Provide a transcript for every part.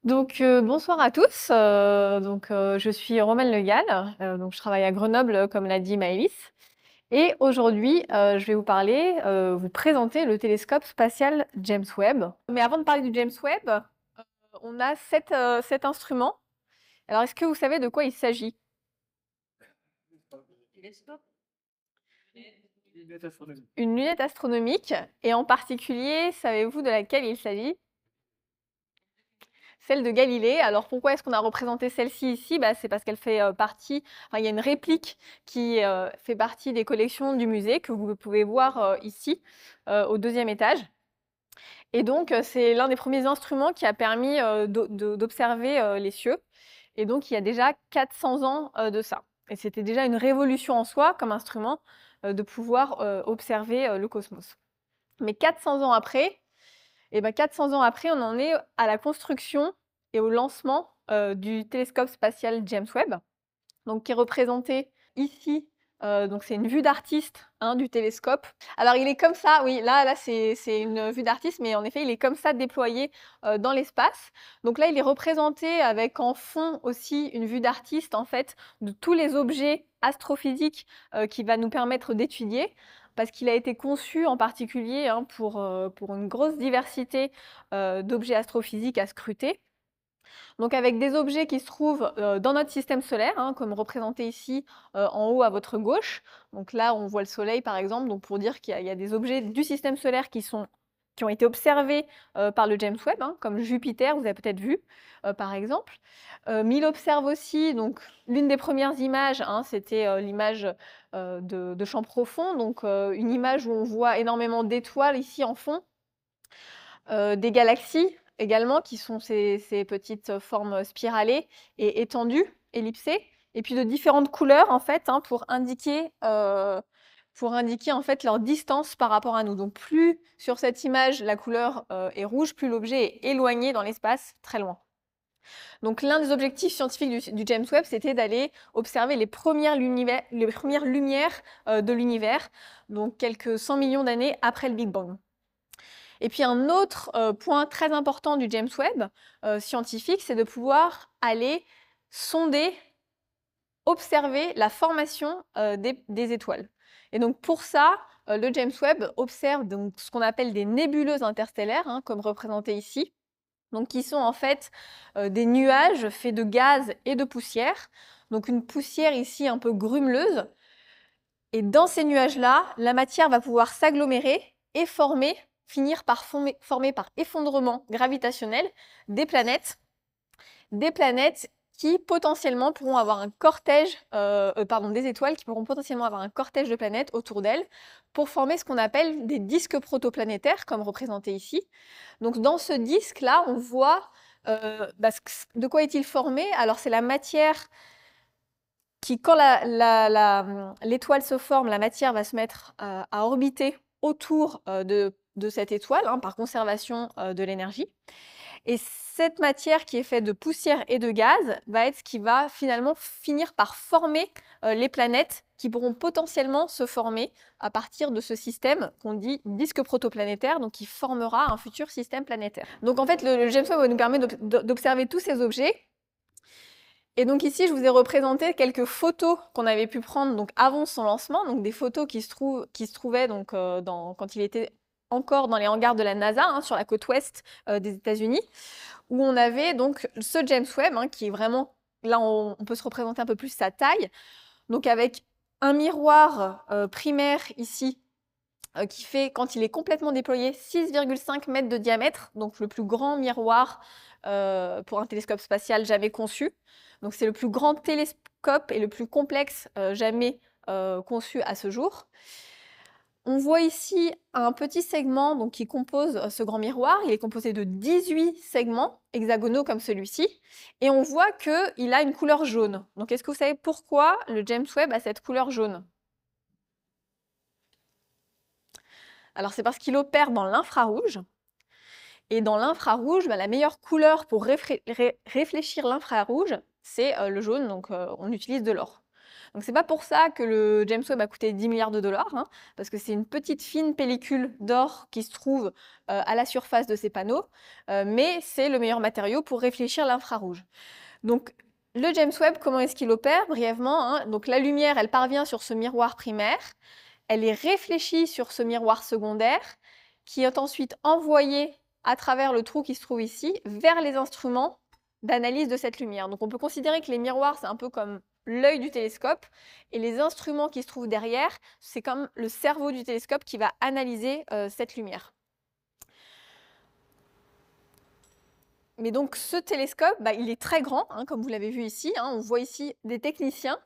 Bonsoir à tous. Je suis Romane Le Gall, je travaille à Grenoble, comme l'a dit Maëlys et aujourd'hui, je vais vous présenter le télescope spatial James Webb. Mais avant de parler du James Webb, on a cet instrument. Alors, est-ce que vous savez de quoi il s'agit? Une lunette astronomique et en particulier, savez-vous de laquelle il s'agit? Celle de Galilée. Alors pourquoi est-ce qu'on a représenté celle-ci ici? C'est parce qu'elle fait partie, enfin, il y a une réplique qui fait partie des collections du musée que vous pouvez voir ici, au deuxième étage. Et donc, c'est l'un des premiers instruments qui a permis d'observer les cieux. Et donc, il y a déjà 400 ans de ça. Et c'était déjà une révolution en soi comme instrument de pouvoir observer le cosmos. Mais 400 ans après, 400 ans après, on en est à la construction et au lancement du télescope spatial James Webb, donc qui est représenté ici. Donc c'est une vue d'artiste du télescope. Alors il est comme ça, oui, là c'est une vue d'artiste, mais en effet il est comme ça déployé dans l'espace. Donc là il est représenté avec en fond aussi une vue d'artiste en fait de tous les objets astrophysiques qui va nous permettre d'étudier, parce qu'il a été conçu en particulier pour une grosse diversité d'objets astrophysiques à scruter. Donc avec des objets qui se trouvent dans notre système solaire, comme représenté ici en haut à votre gauche. Donc là, on voit le Soleil par exemple, donc pour dire qu'il y a des objets du système solaire qui ont été observés par le James Webb, comme Jupiter, vous avez peut-être vu par exemple. Mais il observe aussi, donc l'une des premières images, c'était l'image de champs profonds, donc une image où on voit énormément d'étoiles ici en fond, des galaxies également, qui sont ces petites formes spiralées et étendues, ellipsées, et puis de différentes couleurs en fait, pour indiquer en fait leur distance par rapport à nous. Donc plus sur cette image la couleur est rouge, plus l'objet est éloigné dans l'espace, très loin. Donc l'un des objectifs scientifiques du James Webb, c'était d'aller observer les premières lumières de l'univers, donc quelques 100 millions d'années après le Big Bang. Et puis un autre point très important du James Webb scientifique, c'est de pouvoir aller sonder, observer la formation des étoiles. Et donc pour ça, le James Webb observe donc ce qu'on appelle des nébuleuses interstellaires, comme représenté ici, donc qui sont en fait des nuages faits de gaz et de poussière. Donc une poussière ici un peu grumeleuse. Et dans ces nuages-là, la matière va pouvoir s'agglomérer et finir par former par effondrement gravitationnel des planètes qui potentiellement pourront avoir un cortège, des étoiles qui pourront potentiellement avoir un cortège de planètes autour d'elles pour former ce qu'on appelle des disques protoplanétaires, comme représenté ici. Donc dans ce disque-là, on voit de quoi est-il formé? Alors c'est la matière qui, quand l'étoile se forme, la matière va se mettre à orbiter autour de cette étoile, par conservation de l'énergie. Et cette matière qui est faite de poussière et de gaz va être ce qui va finalement finir par former les planètes qui pourront potentiellement se former à partir de ce système qu'on dit disque protoplanétaire, donc qui formera un futur système planétaire. Donc en fait, le James Webb va nous permettre d'observer tous ces objets. Et donc ici, je vous ai représenté quelques photos qu'on avait pu prendre donc avant son lancement, donc des photos qui se trouvaient donc, quand il était encore dans les hangars de la NASA, sur la côte ouest des États-Unis, où on avait donc ce James Webb, qui est vraiment, là on peut se représenter un peu plus sa taille, donc avec un miroir primaire ici, qui fait, quand il est complètement déployé, 6,5 mètres de diamètre, donc le plus grand miroir pour un télescope spatial jamais conçu. Donc c'est le plus grand télescope et le plus complexe jamais conçu à ce jour. On voit ici un petit segment donc, qui compose ce grand miroir. Il est composé de 18 segments hexagonaux comme celui-ci. Et on voit qu'il a une couleur jaune. Donc est-ce que vous savez pourquoi le James Webb a cette couleur jaune? Alors c'est parce qu'il opère dans l'infrarouge. Et dans l'infrarouge, la meilleure couleur pour réfléchir l'infrarouge, c'est le jaune, donc on utilise de l'or. Donc c'est pas pour ça que le James Webb a coûté 10 milliards de dollars, hein, parce que c'est une petite fine pellicule d'or qui se trouve à la surface de ces panneaux, mais c'est le meilleur matériau pour réfléchir l'infrarouge. Donc le James Webb, comment est-ce qu'il opère? Brièvement, hein, donc la lumière, elle parvient sur ce miroir primaire, elle est réfléchie sur ce miroir secondaire, qui est ensuite envoyé à travers le trou qui se trouve ici, vers les instruments d'analyse de cette lumière. Donc on peut considérer que les miroirs, c'est un peu comme l'œil du télescope, et les instruments qui se trouvent derrière, c'est comme le cerveau du télescope qui va analyser cette lumière. Mais donc ce télescope, il est très grand, hein, comme vous l'avez vu ici, hein, on voit ici des techniciens,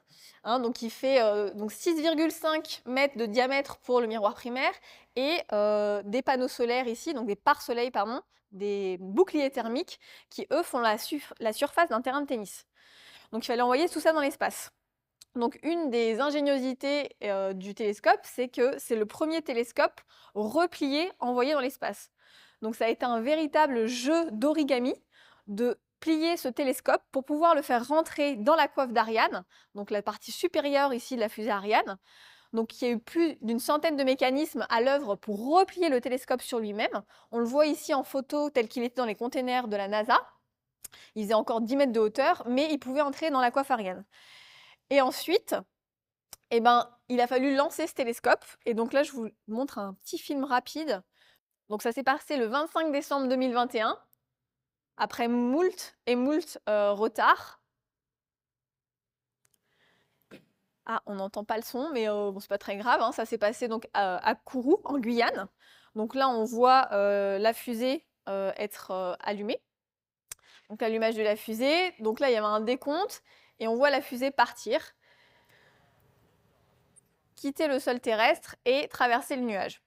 hein, donc il fait 6,5 mètres de diamètre pour le miroir primaire et des panneaux solaires ici, donc des pare-soleils, pardon, des boucliers thermiques qui, eux, font la surface d'un terrain de tennis. Donc il fallait envoyer tout ça dans l'espace. Donc une des ingéniosités du télescope, c'est que c'est le premier télescope replié envoyé dans l'espace. Donc ça a été un véritable jeu d'origami de plier ce télescope pour pouvoir le faire rentrer dans la coiffe d'Ariane, donc la partie supérieure ici de la fusée Ariane. Donc il y a eu plus d'une centaine de mécanismes à l'œuvre pour replier le télescope sur lui-même. On le voit ici en photo tel qu'il était dans les containers de la NASA. Il faisait encore 10 mètres de hauteur, mais il pouvait entrer dans la coiffe Ariane. Et ensuite, il a fallu lancer ce télescope. Et donc là, je vous montre un petit film rapide. Donc ça s'est passé le 25 décembre 2021, après moult et moult retards. Ah, on n'entend pas le son, mais bon, c'est pas très grave, hein. Ça s'est passé donc à Kourou, en Guyane. Donc là, on voit la fusée être allumée. Donc l'allumage de la fusée. Donc là, il y avait un décompte et on voit la fusée partir, quitter le sol terrestre et traverser le nuage.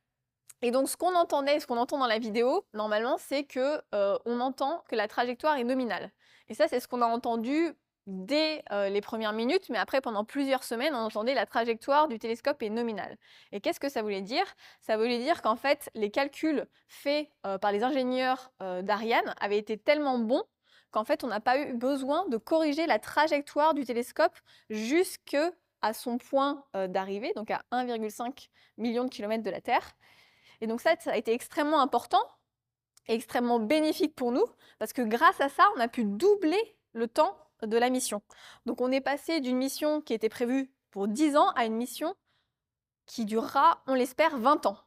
Et donc ce qu'on entendait, ce qu'on entend dans la vidéo, normalement, c'est que on entend que la trajectoire est nominale. Et ça, c'est ce qu'on a entendu dès les premières minutes, mais après, pendant plusieurs semaines, on entendait la trajectoire du télescope est nominale. Et qu'est-ce que ça voulait dire? Ça voulait dire qu'en fait, les calculs faits par les ingénieurs d'Ariane avaient été tellement bons qu'en fait, on n'a pas eu besoin de corriger la trajectoire du télescope jusque à son point d'arrivée, donc à 1,5 million de kilomètres de la Terre. Et donc ça a été extrêmement important et extrêmement bénéfique pour nous, parce que grâce à ça, on a pu doubler le temps de la mission. Donc on est passé d'une mission qui était prévue pour 10 ans à une mission qui durera, on l'espère, 20 ans.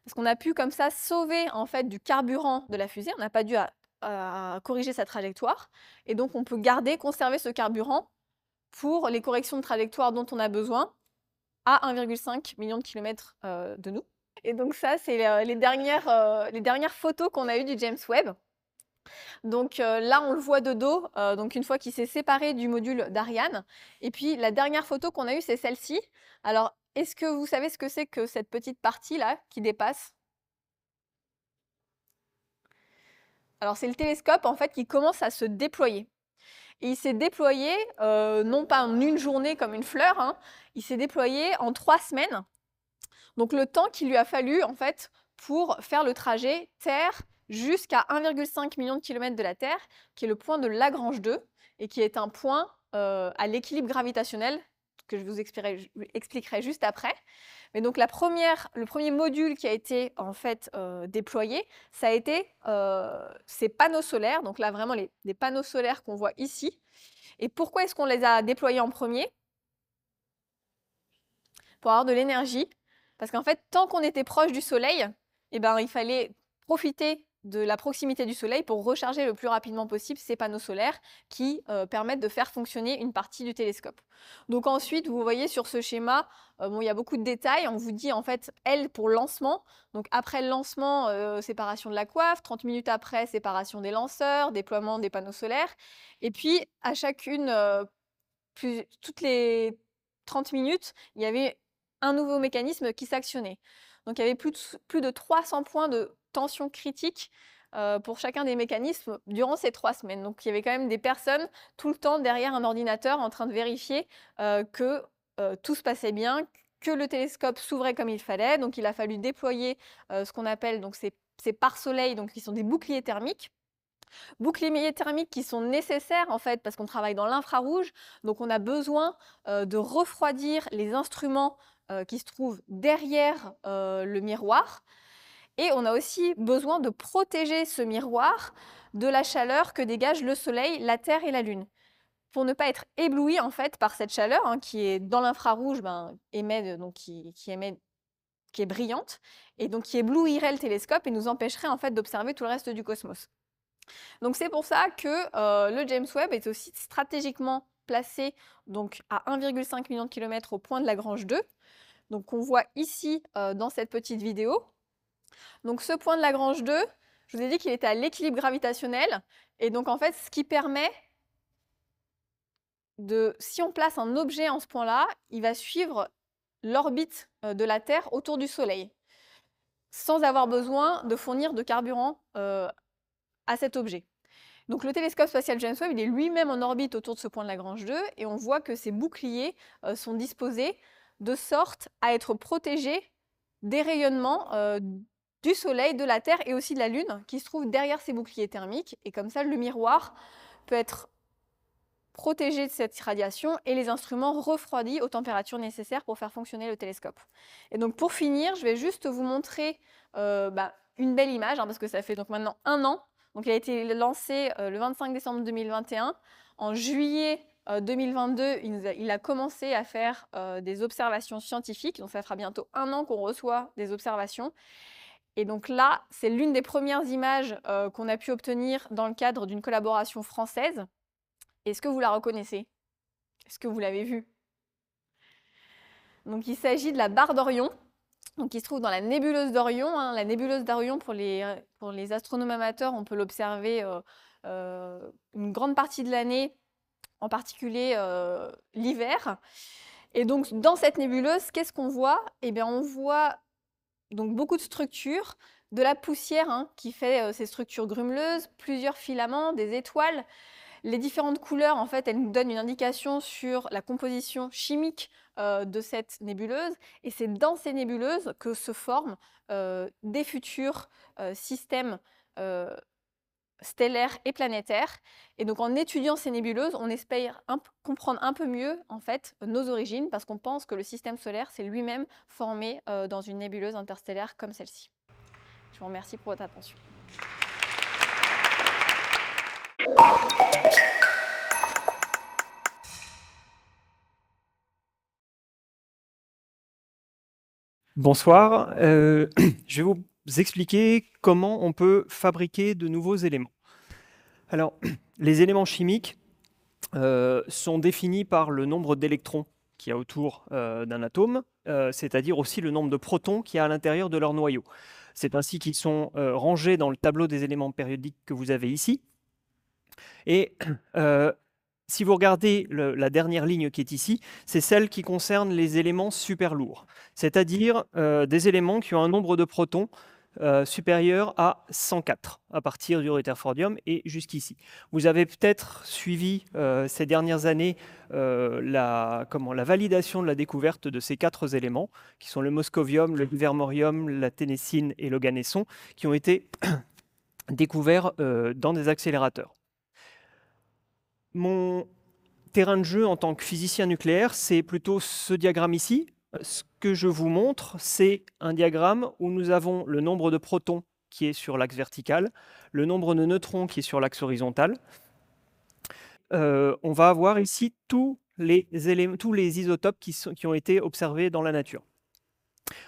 Parce qu'on a pu comme ça sauver en fait du carburant de la fusée, on n'a pas dû à corriger sa trajectoire, et donc on peut conserver ce carburant pour les corrections de trajectoire dont on a besoin à 1,5 million de kilomètres de nous. Et donc ça, c'est les dernières photos qu'on a eues du James Webb. Donc là, on le voit de dos, donc une fois qu'il s'est séparé du module d'Ariane. Et puis la dernière photo qu'on a eue, c'est celle-ci. Alors, est-ce que vous savez ce que c'est que cette petite partie-là qui dépasse? Alors, c'est le télescope, en fait, qui commence à se déployer. Et il s'est déployé, non pas en une journée comme une fleur, hein, il s'est déployé en 3 semaines. Donc le temps qu'il lui a fallu en fait pour faire le trajet Terre jusqu'à 1,5 million de kilomètres de la Terre, qui est le point de Lagrange 2 et qui est un point à l'équilibre gravitationnel que je vous expliquerai juste après. Mais donc le premier module qui a été en fait déployé, ça a été ces panneaux solaires. Donc là vraiment les panneaux solaires qu'on voit ici. Et pourquoi est-ce qu'on les a déployés en premier? Pour avoir de l'énergie. Parce qu'en fait, tant qu'on était proche du soleil, il fallait profiter de la proximité du soleil pour recharger le plus rapidement possible ces panneaux solaires qui permettent de faire fonctionner une partie du télescope. Donc ensuite, vous voyez sur ce schéma, il y a beaucoup de détails. On vous dit en fait L pour lancement. Donc après le lancement, séparation de la coiffe. 30 minutes après, séparation des lanceurs, déploiement des panneaux solaires. Et puis à chacune, toutes les 30 minutes, il y avait un nouveau mécanisme qui s'actionnait. Donc il y avait plus de 300 points de tension critique pour chacun des mécanismes durant ces 3 semaines. Donc il y avait quand même des personnes tout le temps derrière un ordinateur en train de vérifier que tout se passait bien, que le télescope s'ouvrait comme il fallait. Donc il a fallu déployer ce qu'on appelle donc ces pare-soleils, donc qui sont des boucliers thermiques. Boucliers thermiques qui sont nécessaires en fait parce qu'on travaille dans l'infrarouge, donc on a besoin de refroidir les instruments qui se trouvent derrière le miroir. Et on a aussi besoin de protéger ce miroir de la chaleur que dégagent le Soleil, la Terre et la Lune. Pour ne pas être ébloui en fait par cette chaleur qui est dans l'infrarouge, qui est brillante et donc qui éblouirait le télescope et nous empêcherait en fait d'observer tout le reste du cosmos. Donc c'est pour ça que le James Webb est aussi stratégiquement placé donc à 1,5 million de kilomètres au point de Lagrange 2. Donc on voit ici dans cette petite vidéo. Donc ce point de Lagrange 2, je vous ai dit qu'il était à l'équilibre gravitationnel. Et donc en fait, ce qui permet si on place un objet en ce point-là, il va suivre l'orbite de la Terre autour du Soleil, sans avoir besoin de fournir de carburant à cet objet. Donc le télescope spatial James Webb, il est lui-même en orbite autour de ce point de Lagrange 2, et on voit que ces boucliers sont disposés de sorte à être protégés des rayonnements du Soleil, de la Terre et aussi de la Lune, qui se trouvent derrière ces boucliers thermiques. Et comme ça, le miroir peut être protégé de cette radiation et les instruments refroidis aux températures nécessaires pour faire fonctionner le télescope. Et donc pour finir, je vais juste vous montrer une belle image, parce que ça fait donc maintenant 1 an. Donc il a été lancé le 25 décembre 2021. En juillet 2022, il a commencé à faire des observations scientifiques. Donc ça fera bientôt 1 an qu'on reçoit des observations. Et donc là, c'est l'une des premières images qu'on a pu obtenir dans le cadre d'une collaboration française. Est-ce que vous la reconnaissez? Est-ce que vous l'avez vue? Donc il s'agit de la barre d'Orion, qui se trouve dans la nébuleuse d'Orion. La nébuleuse d'Orion, pour les astronomes amateurs, on peut l'observer une grande partie de l'année, en particulier l'hiver. Et donc dans cette nébuleuse, qu'est-ce qu'on voit? Eh bien, on voit donc beaucoup de structures, de la poussière qui fait ces structures grumeleuses, plusieurs filaments, des étoiles. Les différentes couleurs, en fait, elles nous donnent une indication sur la composition chimique de cette nébuleuse. Et c'est dans ces nébuleuses que se forment des futurs systèmes stellaires et planétaires. Et donc, en étudiant ces nébuleuses, on espère comprendre un peu mieux, en fait, nos origines, parce qu'on pense que le système solaire s'est lui-même formé dans une nébuleuse interstellaire comme celle-ci. Je vous remercie pour votre attention. Bonsoir, je vais vous expliquer comment on peut fabriquer de nouveaux éléments. Alors, les éléments chimiques sont définis par le nombre d'électrons qu'il y a autour d'un atome, c'est-à-dire aussi le nombre de protons qu'il y a à l'intérieur de leur noyau. C'est ainsi qu'ils sont rangés dans le tableau des éléments périodiques que vous avez ici. Et si vous regardez la dernière ligne qui est ici, c'est celle qui concerne les éléments super lourds, c'est-à-dire des éléments qui ont un nombre de protons supérieur à 104 à partir du rutherfordium et jusqu'ici. Vous avez peut-être suivi ces dernières années la validation de la découverte de ces 4 éléments, qui sont le moscovium, le livermorium, la ténessine et l'oganesson, qui ont été découverts dans des accélérateurs. Mon terrain de jeu en tant que physicien nucléaire, c'est plutôt ce diagramme ici. Ce que je vous montre, c'est un diagramme où nous avons le nombre de protons qui est sur l'axe vertical, le nombre de neutrons qui est sur l'axe horizontal. On va avoir ici tous les isotopes qui ont été observés dans la nature.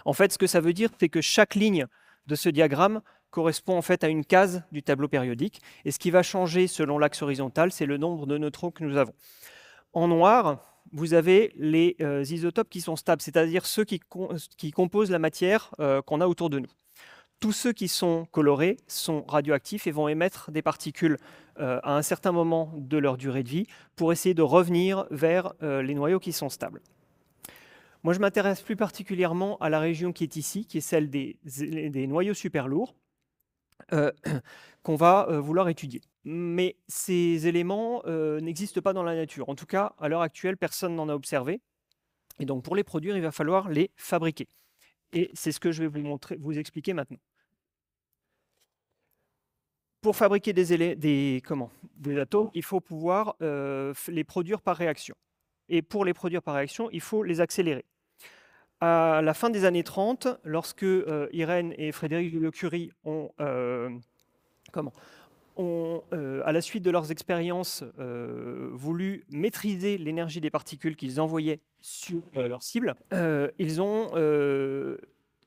En fait, ce que ça veut dire, c'est que chaque ligne de ce diagramme correspond en fait à une case du tableau périodique. Et ce qui va changer selon l'axe horizontal, c'est le nombre de neutrons que nous avons. En noir, vous avez les isotopes qui sont stables, c'est-à-dire ceux qui composent la matière qu'on a autour de nous. Tous ceux qui sont colorés sont radioactifs et vont émettre des particules à un certain moment de leur durée de vie pour essayer de revenir vers les noyaux qui sont stables. Moi, je m'intéresse plus particulièrement à la région qui est ici, qui est celle des noyaux super lourds, qu'on va vouloir étudier. Mais ces éléments n'existent pas dans la nature. En tout cas, à l'heure actuelle, personne n'en a observé. Et donc, pour les produire, il va falloir les fabriquer. Et c'est ce que je vais vous expliquer maintenant. Pour fabriquer des atomes, il faut pouvoir les produire par réaction. Et pour les produire par réaction, il faut les accélérer. À la fin des années 30, lorsque Irène et Frédéric Joliot-Curie ont, à la suite de leurs expériences, voulu maîtriser l'énergie des particules qu'ils envoyaient sur leur cible, ils ont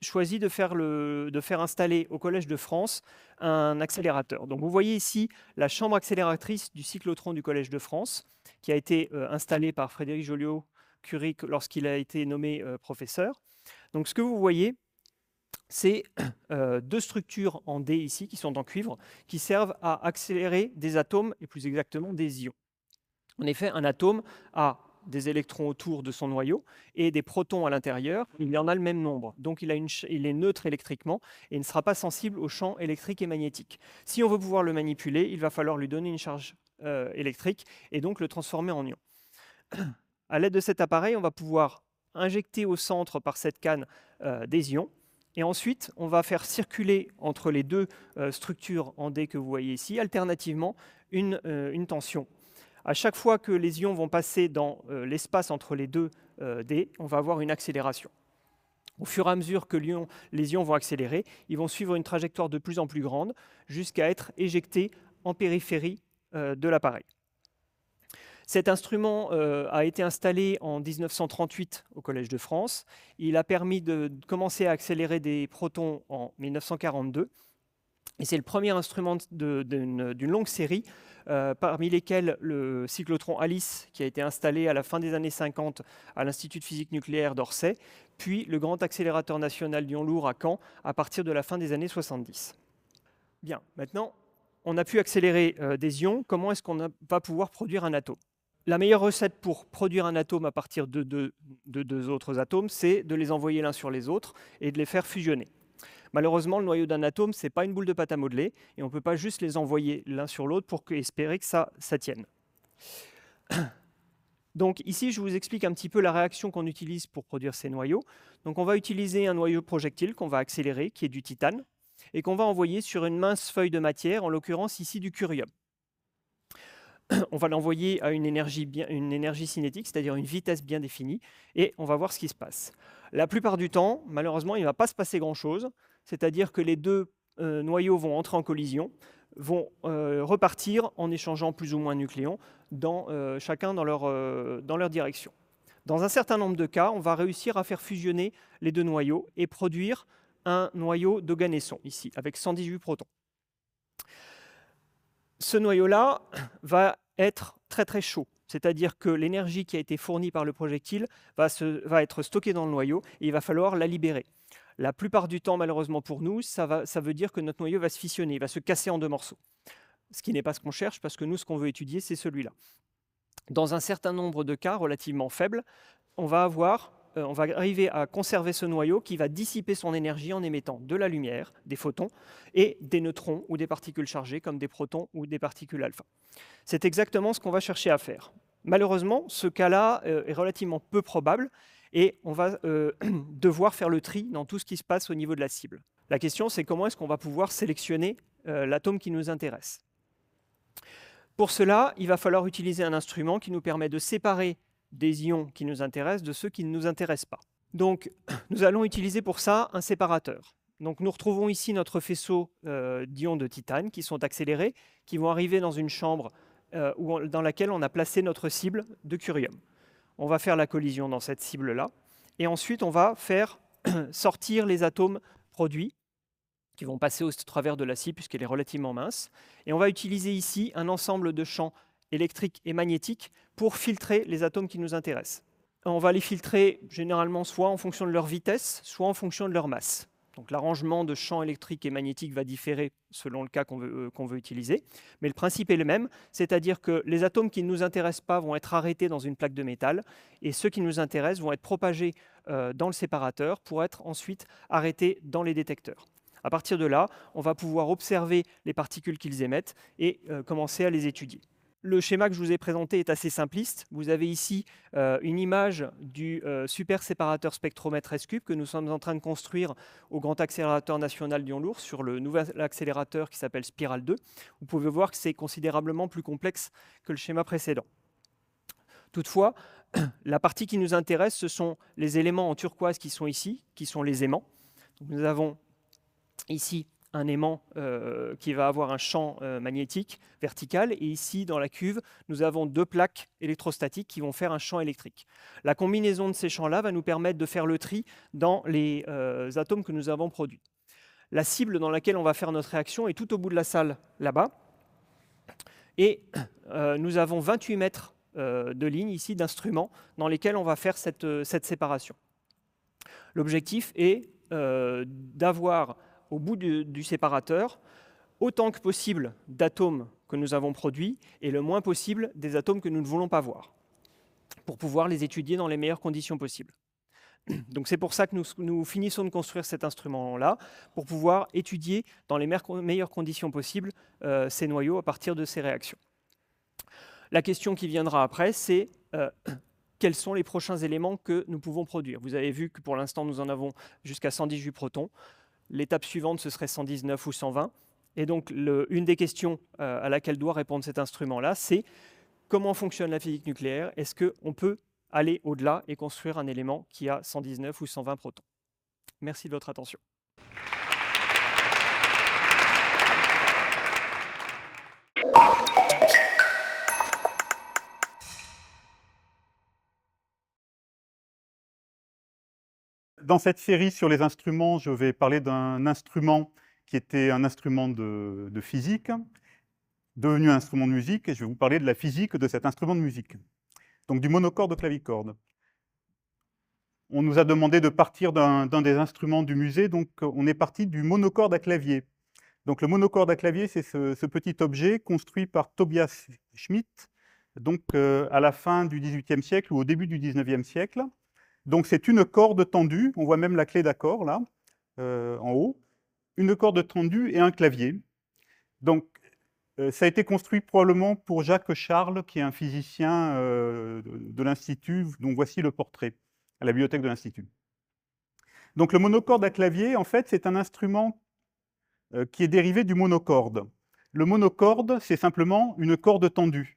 choisi de faire installer au Collège de France un accélérateur. Donc vous voyez ici la chambre accélératrice du cyclotron du Collège de France, qui a été installée par Frédéric Joliot-Curie lorsqu'il a été nommé professeur. Donc ce que vous voyez, c'est deux structures en D ici, qui sont en cuivre, qui servent à accélérer des atomes, et plus exactement des ions. En effet, un atome a des électrons autour de son noyau et des protons à l'intérieur. Il y en a le même nombre, donc il est neutre électriquement et ne sera pas sensible aux champs électriques et magnétiques. Si on veut pouvoir le manipuler, il va falloir lui donner une charge électrique et donc le transformer en ion. À l'aide de cet appareil, on va pouvoir injecter au centre par cette canne des ions. Et ensuite, on va faire circuler entre les deux structures en D que vous voyez ici, alternativement, une tension. À chaque fois que les ions vont passer dans l'espace entre les deux D, on va avoir une accélération. Au fur et à mesure que les ions vont accélérer, ils vont suivre une trajectoire de plus en plus grande jusqu'à être éjectés en périphérie de l'appareil. Cet instrument a été installé en 1938 au Collège de France. Il a permis de commencer à accélérer des protons en 1942. Et c'est le premier instrument d'une longue série, parmi lesquels le cyclotron ALICE, qui a été installé à la fin des années 50 à l'Institut de physique nucléaire d'Orsay, puis le grand accélérateur national Lyon-Lourd à Caen à partir de la fin des années 70. Bien, maintenant, on a pu accélérer des ions. Comment est-ce qu'on va pouvoir produire un atome ? La meilleure recette pour produire un atome à partir de deux autres atomes, c'est de les envoyer l'un sur les autres et de les faire fusionner. Malheureusement, le noyau d'un atome, ce n'est pas une boule de pâte à modeler, et on ne peut pas juste les envoyer l'un sur l'autre pour espérer que ça tienne. Donc ici, je vous explique un petit peu la réaction qu'on utilise pour produire ces noyaux. Donc on va utiliser un noyau projectile qu'on va accélérer, qui est du titane, et qu'on va envoyer sur une mince feuille de matière, en l'occurrence ici du curium. On va l'envoyer à une énergie cinétique, c'est-à-dire une vitesse bien définie, et on va voir ce qui se passe. La plupart du temps, malheureusement, il ne va pas se passer grand-chose, c'est-à-dire que les deux noyaux vont entrer en collision, vont repartir en échangeant plus ou moins de nucléons, chacun dans leur direction. Dans un certain nombre de cas, on va réussir à faire fusionner les deux noyaux et produire un noyau d'Oganesson, ici, avec 118 protons. Ce noyau-là va être très très chaud, c'est-à-dire que l'énergie qui a été fournie par le projectile va être stockée dans le noyau et il va falloir la libérer. La plupart du temps, malheureusement pour nous, ça veut dire que notre noyau va se fissionner, il va se casser en deux morceaux. Ce qui n'est pas ce qu'on cherche, parce que nous, ce qu'on veut étudier, c'est celui-là. Dans un certain nombre de cas relativement faibles, on va arriver à conserver ce noyau qui va dissiper son énergie en émettant de la lumière, des photons, et des neutrons ou des particules chargées comme des protons ou des particules alpha. C'est exactement ce qu'on va chercher à faire. Malheureusement, ce cas-là est relativement peu probable et on va devoir faire le tri dans tout ce qui se passe au niveau de la cible. La question, c'est comment est-ce qu'on va pouvoir sélectionner l'atome qui nous intéresse. Pour cela, il va falloir utiliser un instrument qui nous permet de séparer des ions qui nous intéressent de ceux qui ne nous intéressent pas. Donc, nous allons utiliser pour ça un séparateur. Donc, nous retrouvons ici notre faisceau d'ions de titane qui sont accélérés, qui vont arriver dans une chambre dans laquelle on a placé notre cible de curium. On va faire la collision dans cette cible-là, et ensuite on va faire sortir les atomes produits qui vont passer au travers de la cible puisqu'elle est relativement mince. Et on va utiliser ici un ensemble de champs électriques et magnétiques pour filtrer les atomes qui nous intéressent. On va les filtrer généralement soit en fonction de leur vitesse, soit en fonction de leur masse. Donc l'arrangement de champs électriques et magnétiques va différer selon le cas qu'on veut utiliser, mais le principe est le même, c'est-à-dire que les atomes qui ne nous intéressent pas vont être arrêtés dans une plaque de métal, et ceux qui nous intéressent vont être propagés dans le séparateur pour être ensuite arrêtés dans les détecteurs. À partir de là, on va pouvoir observer les particules qu'ils émettent et commencer à les étudier. le schéma que je vous ai présenté est assez simpliste. Vous avez ici une image du super séparateur spectromètre S-Cube que nous sommes en train de construire au Grand Accélérateur National Lyon-Lourdes sur le nouvel accélérateur qui s'appelle Spiral 2. Vous pouvez voir que c'est considérablement plus complexe que le schéma précédent. Toutefois, la partie qui nous intéresse, ce sont les éléments en turquoise qui sont ici, qui sont les aimants. Donc, nous avons ici un aimant qui va avoir un champ magnétique vertical, et ici, dans la cuve, nous avons 2 plaques électrostatiques qui vont faire un champ électrique. La combinaison de ces champs-là va nous permettre de faire le tri dans les atomes que nous avons produits. La cible dans laquelle on va faire notre réaction est tout au bout de la salle, là-bas, et nous avons 28 mètres de lignes ici, d'instruments, dans lesquels on va faire cette séparation. L'objectif est d'avoir au bout du séparateur autant que possible d'atomes que nous avons produits et le moins possible des atomes que nous ne voulons pas voir, pour pouvoir les étudier dans les meilleures conditions possibles. Donc c'est pour ça que nous finissons de construire cet instrument-là, pour pouvoir étudier dans les meilleures conditions possibles ces noyaux à partir de ces réactions. La question qui viendra après, c'est quels sont les prochains éléments que nous pouvons produire. Vous avez vu que pour l'instant, nous en avons jusqu'à 118 protons. L'étape suivante, ce serait 119 ou 120. Et donc, une des questions à laquelle doit répondre cet instrument-là, c'est comment fonctionne la physique nucléaire? Est-ce qu'on peut aller au-delà et construire un élément qui a 119 ou 120 protons? Merci de votre attention. Dans cette série sur les instruments, je vais parler d'un instrument qui était un instrument de physique, devenu un instrument de musique, et je vais vous parler de la physique de cet instrument de musique, donc du monocorde clavicorde. On nous a demandé de partir d'un des instruments du musée, donc on est parti du monocorde à clavier. Donc le monocorde à clavier, c'est ce petit objet construit par Tobias Schmidt, donc à la fin du XVIIIe siècle ou au début du XIXe siècle. Donc c'est une corde tendue, on voit même la clé d'accord là, en haut, une corde tendue et un clavier. Donc ça a été construit probablement pour Jacques Charles, qui est un physicien de l'Institut, dont voici le portrait à la bibliothèque de l'Institut. Donc le monocorde à clavier, en fait, c'est un instrument qui est dérivé du monocorde. Le monocorde, c'est simplement une corde tendue.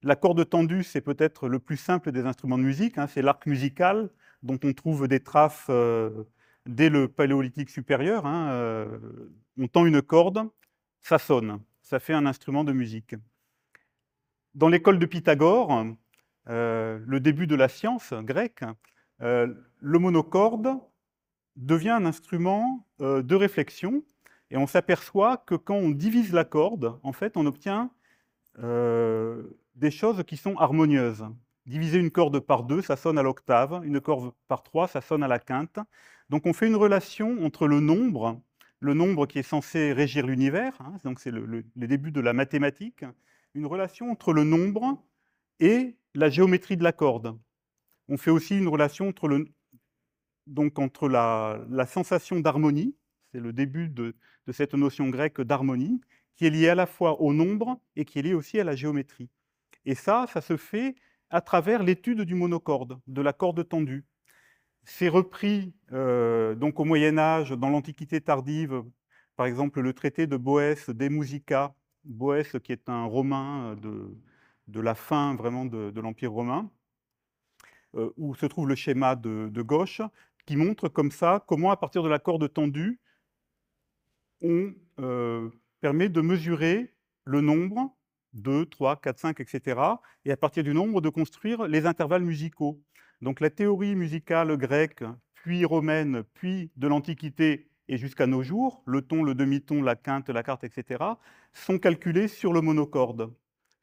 La corde tendue, c'est peut-être le plus simple des instruments de musique, hein, c'est l'arc musical dont on trouve des traces dès le Paléolithique supérieur. Hein, on tend une corde, ça sonne, ça fait un instrument de musique. Dans l'école de Pythagore, le début de la science grecque, le monocorde devient un instrument de réflexion, et on s'aperçoit que quand on divise la corde, en fait, on obtient des choses qui sont harmonieuses. Diviser une corde par 2, ça sonne à l'octave. Une corde par 3, ça sonne à la quinte. Donc on fait une relation entre le nombre qui est censé régir l'univers, hein, donc c'est le début de la mathématique, une relation entre le nombre et la géométrie de la corde. On fait aussi une relation entre la sensation d'harmonie, c'est le début de cette notion grecque d'harmonie, qui est liée à la fois au nombre et qui est liée aussi à la géométrie. Et ça se fait à travers l'étude du monocorde, de la corde tendue. C'est repris donc au Moyen-Âge, dans l'Antiquité tardive, par exemple le traité de Boès De Musica, Boès qui est un Romain de la fin vraiment de l'Empire romain, où se trouve le schéma de gauche, qui montre comme ça comment, à partir de la corde tendue, on permet de mesurer le nombre, 2, 3, 4, 5, etc., et à partir du nombre, de construire les intervalles musicaux. Donc la théorie musicale grecque, puis romaine, puis de l'Antiquité et jusqu'à nos jours, le ton, le demi-ton, la quinte, la quarte, etc., sont calculés sur le monocorde.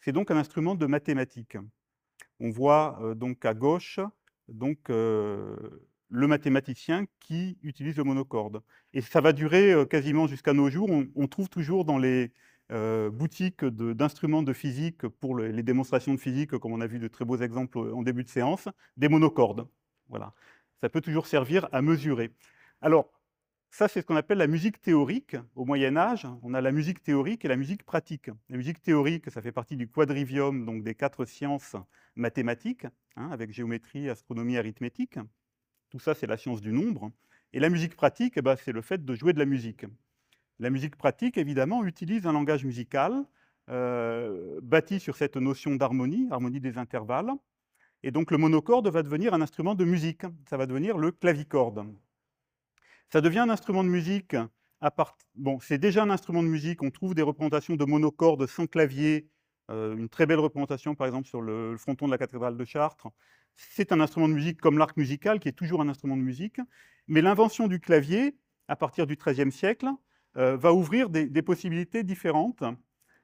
C'est donc un instrument de mathématiques. On voit donc à gauche le mathématicien qui utilise le monocorde. Et ça va durer quasiment jusqu'à nos jours. On trouve toujours dans les boutiques d'instruments de physique pour les démonstrations de physique, comme on a vu de très beaux exemples en début de séance, des monocordes. Voilà. Ça peut toujours servir à mesurer. Alors, Ça, c'est ce qu'on appelle la musique théorique. Au Moyen-Âge, on a la musique théorique et la musique pratique. La musique théorique, ça fait partie du quadrivium, donc des 4 sciences mathématiques, hein, avec géométrie, astronomie, arithmétique. Tout ça, c'est la science du nombre. Et la musique pratique, eh ben, c'est le fait de jouer de la musique. La musique pratique, évidemment, utilise un langage musical bâti sur cette notion d'harmonie, harmonie des intervalles. Et donc, le monocorde va devenir un instrument de musique. Ça va devenir le clavicorde. Ça devient un instrument de musique bon, c'est déjà un instrument de musique. On trouve des représentations de monocordes sans clavier. Une très belle représentation, par exemple, sur le fronton de la cathédrale de Chartres. C'est un instrument de musique comme l'arc musical, qui est toujours un instrument de musique. Mais l'invention du clavier, à partir du XIIIe siècle, va ouvrir des possibilités différentes.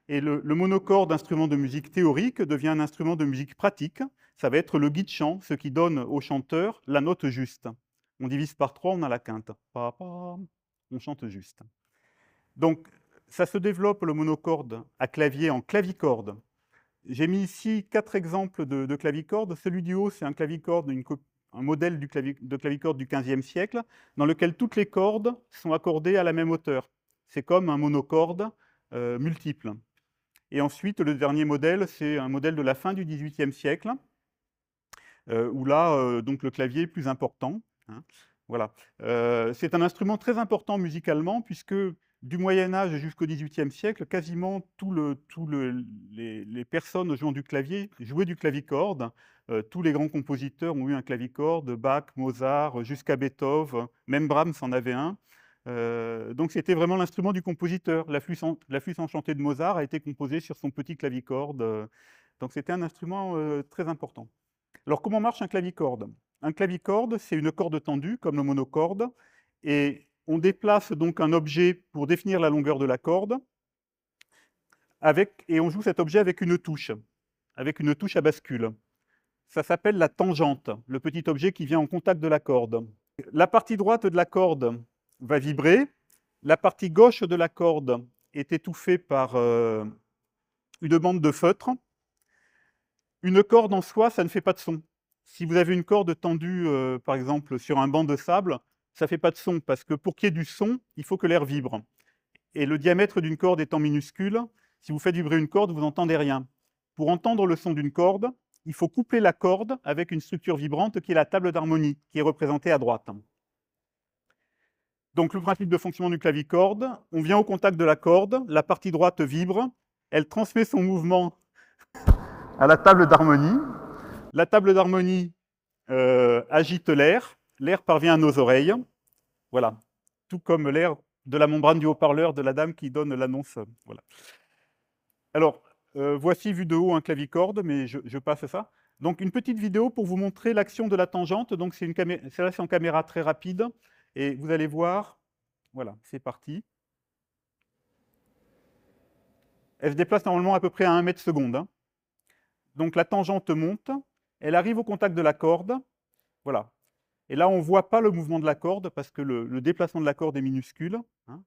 Et le monocorde, instrument de musique théorique, devient un instrument de musique pratique. Ça va être le guide-chant, ce qui donne au chanteur la note juste. On divise par 3, on a la quinte. Pa, pa, on chante juste. Donc, ça se développe, le monocorde à clavier, en clavicorde. J'ai mis ici 4 exemples de clavicorde. Celui du haut, c'est un clavicorde, un modèle de clavicorde du XVe siècle, dans lequel toutes les cordes sont accordées à la même hauteur. C'est comme un monocorde multiple. Et ensuite, le dernier modèle, c'est un modèle de la fin du XVIIIe siècle, où là, donc le clavier est plus important. Hein, voilà. C'est un instrument très important musicalement, puisque du Moyen-Âge jusqu'au XVIIIe siècle, quasiment les personnes jouant du clavier jouaient du clavicorde. Tous les grands compositeurs ont eu un clavicorde, Bach, Mozart, jusqu'à Beethoven, même Brahms en avait un. Donc c'était vraiment l'instrument du compositeur. La flûte enchantée de Mozart a été composée sur son petit clavicorde. Donc c'était un instrument très important. Alors comment marche un clavicorde? Un clavicorde, c'est une corde tendue, comme le monocorde, et on déplace donc un objet pour définir la longueur de la corde, et on joue cet objet avec une touche à bascule. Ça s'appelle la tangente, le petit objet qui vient en contact de la corde. La partie droite de la corde va vibrer, la partie gauche de la corde est étouffée par une bande de feutre. Une corde en soi, ça ne fait pas de son. Si vous avez une corde tendue, par exemple, sur un banc de sable, ça ne fait pas de son, parce que pour qu'il y ait du son, il faut que l'air vibre. Et le diamètre d'une corde étant minuscule, si vous faites vibrer une corde, vous n'entendez rien. Pour entendre le son d'une corde, il faut coupler la corde avec une structure vibrante qui est la table d'harmonie, qui est représentée à droite. Donc le principe de fonctionnement du clavicorde, on vient au contact de la corde, la partie droite vibre, elle transmet son mouvement à la table d'harmonie. La table d'harmonie agite l'air, l'air parvient à nos oreilles, voilà, tout comme l'air de la membrane du haut-parleur de la dame qui donne l'annonce. Voilà. Alors, voici vu de haut un clavicorde, mais je passe ça. Donc une petite vidéo pour vous montrer l'action de la tangente. Donc celle-là, c'est en caméra très rapide, et vous allez voir, voilà, c'est parti. Elle se déplace normalement à peu près à 1 mètre seconde. Hein. Donc la tangente monte, elle arrive au contact de la corde, voilà. Et là, on ne voit pas le mouvement de la corde parce que le déplacement de la corde est minuscule. Hein.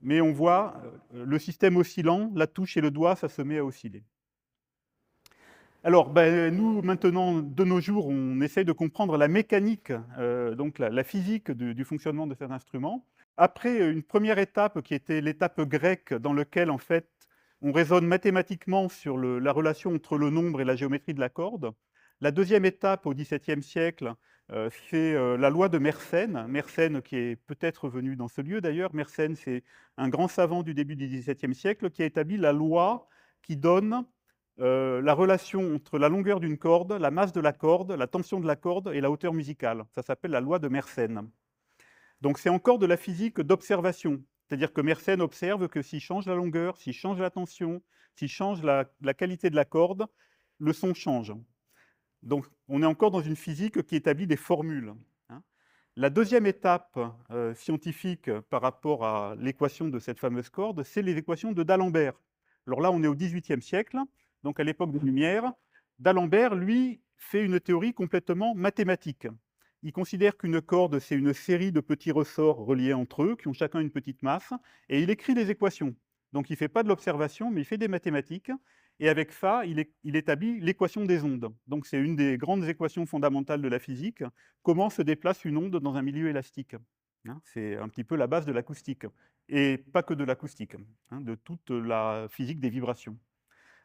Mais on voit le système oscillant, la touche et le doigt, ça se met à osciller. Alors, nous, maintenant, de nos jours, on essaye de comprendre la mécanique, donc la physique du fonctionnement de cet instrument. Après une première étape qui était l'étape grecque, dans laquelle, en fait, on raisonne mathématiquement sur la relation entre le nombre et la géométrie de la corde. La deuxième étape, au XVIIe siècle, c'est la loi de Mersenne. Mersenne, qui est peut-être venu dans ce lieu d'ailleurs. Mersenne, c'est un grand savant du début du XVIIe siècle qui a établi la loi qui donne la relation entre la longueur d'une corde, la masse de la corde, la tension de la corde et la hauteur musicale. Ça s'appelle la loi de Mersenne. Donc c'est encore de la physique d'observation. C'est-à-dire que Mersenne observe que s'il change la longueur, s'il change la tension, s'il change la qualité de la corde, le son change. Donc on est encore dans une physique qui établit des formules. Hein. La deuxième étape scientifique par rapport à l'équation de cette fameuse corde, c'est les équations de d'Alembert. Alors là, on est au XVIIIe siècle, donc à l'époque des Lumières. D'Alembert, lui, fait une théorie complètement mathématique. Il considère qu'une corde, c'est une série de petits ressorts reliés entre eux, qui ont chacun une petite masse, et il écrit des équations. Donc il ne fait pas de l'observation, mais il fait des mathématiques, et avec ça, il établit l'équation des ondes. Donc c'est une des grandes équations fondamentales de la physique, comment se déplace une onde dans un milieu élastique. hein. C'est un petit peu la base de l'acoustique, et pas que de l'acoustique, hein, de toute la physique des vibrations.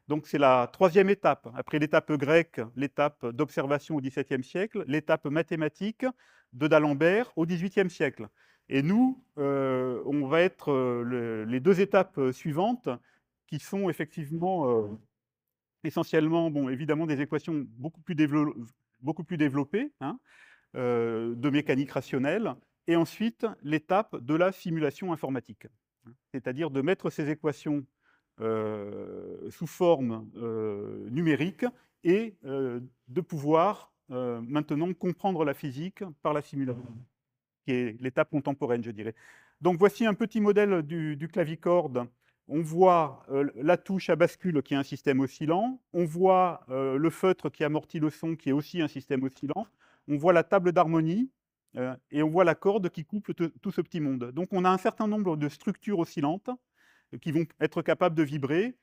Donc c'est la troisième étape, après l'étape grecque, l'étape d'observation au XVIIe siècle, l'étape mathématique de d'Alembert au XVIIIe siècle. Et nous, on va être les deux étapes suivantes, qui sont effectivement essentiellement, bon, évidemment, des équations beaucoup plus développées, hein, de mécanique rationnelle, et ensuite l'étape de la simulation informatique, hein, c'est-à-dire de mettre ces équations sous forme numérique et de pouvoir maintenant comprendre la physique par la simulation, qui est l'étape contemporaine, je dirais. Donc voici un petit modèle du clavicorde. On voit la touche à bascule qui est un système oscillant, on voit le feutre qui amortit le son qui est aussi un système oscillant, on voit la table d'harmonie et on voit la corde qui couple tout ce petit monde. Donc on a un certain nombre de structures oscillantes qui vont être capables de vibrer,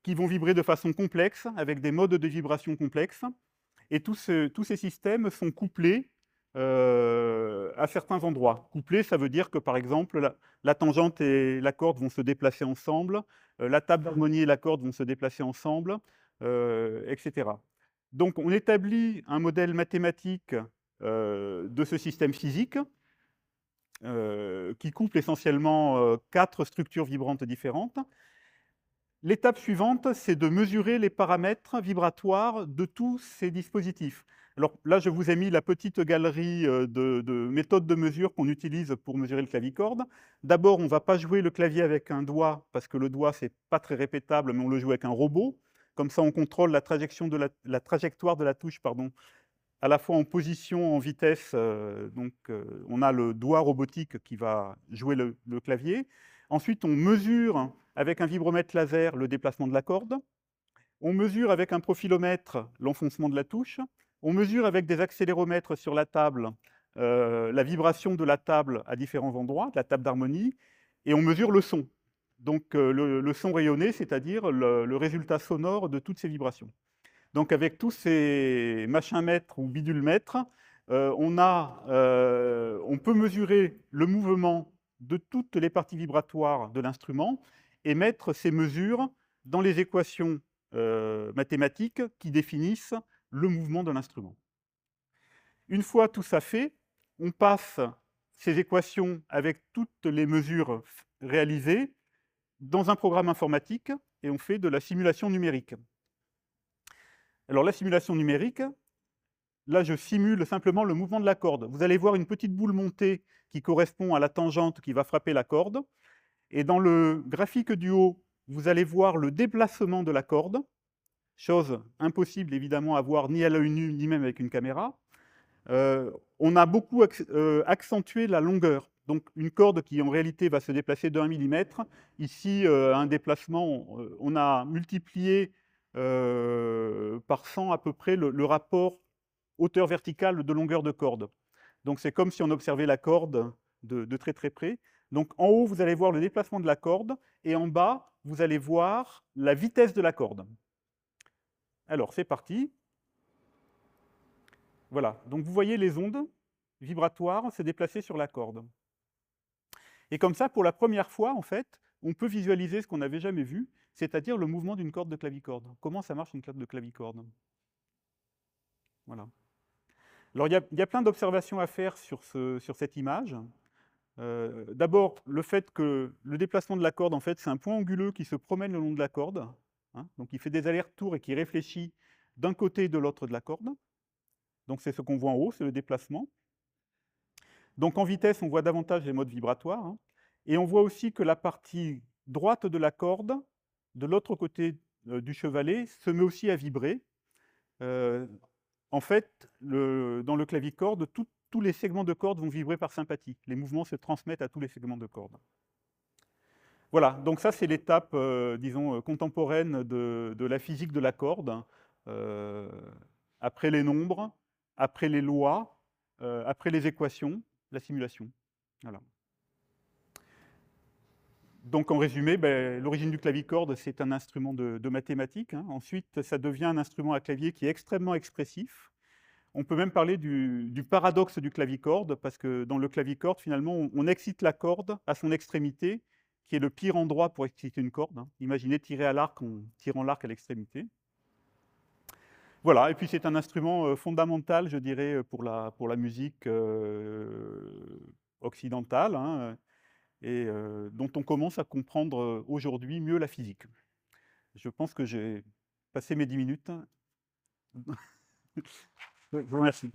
qui vont vibrer de façon complexe, avec des modes de vibration complexes. Et tous ces systèmes sont couplés à certains endroits. Couplés, ça veut dire que, par exemple, la tangente et la corde vont se déplacer ensemble, la table d'harmonie et la corde vont se déplacer ensemble, etc. Donc, on établit un modèle mathématique de ce système physique, qui couple essentiellement 4 structures vibrantes différentes. L'étape suivante, c'est de mesurer les paramètres vibratoires de tous ces dispositifs. Alors là, je vous ai mis la petite galerie de méthodes de mesure qu'on utilise pour mesurer le clavicorde. D'abord, on ne va pas jouer le clavier avec un doigt, parce que le doigt, ce n'est pas très répétable, mais on le joue avec un robot. Comme ça, on contrôle la trajectoire de la touche, pardon, à la fois en position, en vitesse. On a le doigt robotique qui va jouer le clavier. Ensuite, on mesure avec un vibromètre laser le déplacement de la corde. On mesure avec un profilomètre l'enfoncement de la touche. On mesure avec des accéléromètres sur la table la vibration de la table à différents endroits, de la table d'harmonie. Et on mesure le son. Donc le son rayonné, c'est-à-dire le résultat sonore de toutes ces vibrations. Donc avec tous ces machin-mètres ou bidule-mètres, on peut mesurer le mouvement de toutes les parties vibratoires de l'instrument et mettre ces mesures dans les équations mathématiques qui définissent le mouvement de l'instrument. Une fois tout ça fait, on passe ces équations avec toutes les mesures réalisées dans un programme informatique et on fait de la simulation numérique. Alors la simulation numérique, là je simule simplement le mouvement de la corde. Vous allez voir une petite boule montée qui correspond à la tangente qui va frapper la corde. Et dans le graphique du haut, vous allez voir le déplacement de la corde, chose impossible évidemment à voir ni à l'œil nu, ni même avec une caméra. On a beaucoup accentué la longueur. Donc une corde qui en réalité va se déplacer de 1 mm. Ici, un déplacement, on a multiplié par 100 à peu près le rapport hauteur verticale de longueur de corde. Donc c'est comme si on observait la corde de très très près. Donc en haut, vous allez voir le déplacement de la corde, et en bas, vous allez voir la vitesse de la corde. Alors c'est parti. Voilà, donc vous voyez les ondes vibratoires se déplacer sur la corde. Et comme ça, pour la première fois, en fait, on peut visualiser ce qu'on n'avait jamais vu, c'est-à-dire le mouvement d'une corde de clavicorde. Comment ça marche une corde de clavicorde? Voilà. Alors, il y a plein d'observations à faire sur cette image. D'abord, le fait que le déplacement de la corde, en fait, c'est un point anguleux qui se promène le long de la corde. Hein, donc, il fait des allers-retours et qui réfléchit d'un côté et de l'autre de la corde. Donc, c'est ce qu'on voit en haut, c'est le déplacement. Donc, en vitesse, on voit davantage les modes vibratoires. Hein, et on voit aussi que la partie droite de la corde, de l'autre côté du chevalet, se met aussi à vibrer. En fait, dans le clavicorde, tous les segments de corde vont vibrer par sympathie. Les mouvements se transmettent à tous les segments de corde. Voilà, donc ça c'est l'étape, disons, contemporaine de la physique de la corde. Après les nombres, après les lois, après les équations, la simulation. Voilà. Donc en résumé, l'origine du clavicorde, c'est un instrument de mathématiques. Hein. Ensuite, ça devient un instrument à clavier qui est extrêmement expressif. On peut même parler du paradoxe du clavicorde, parce que dans le clavicorde, finalement, on excite la corde à son extrémité, qui est le pire endroit pour exciter une corde, hein. Imaginez tirer à l'arc en tirant l'arc à l'extrémité. Voilà, et puis c'est un instrument fondamental, je dirais, pour la musique occidentale, hein, et dont on commence à comprendre aujourd'hui mieux la physique. Je pense que j'ai passé mes 10 minutes. Je vous remercie.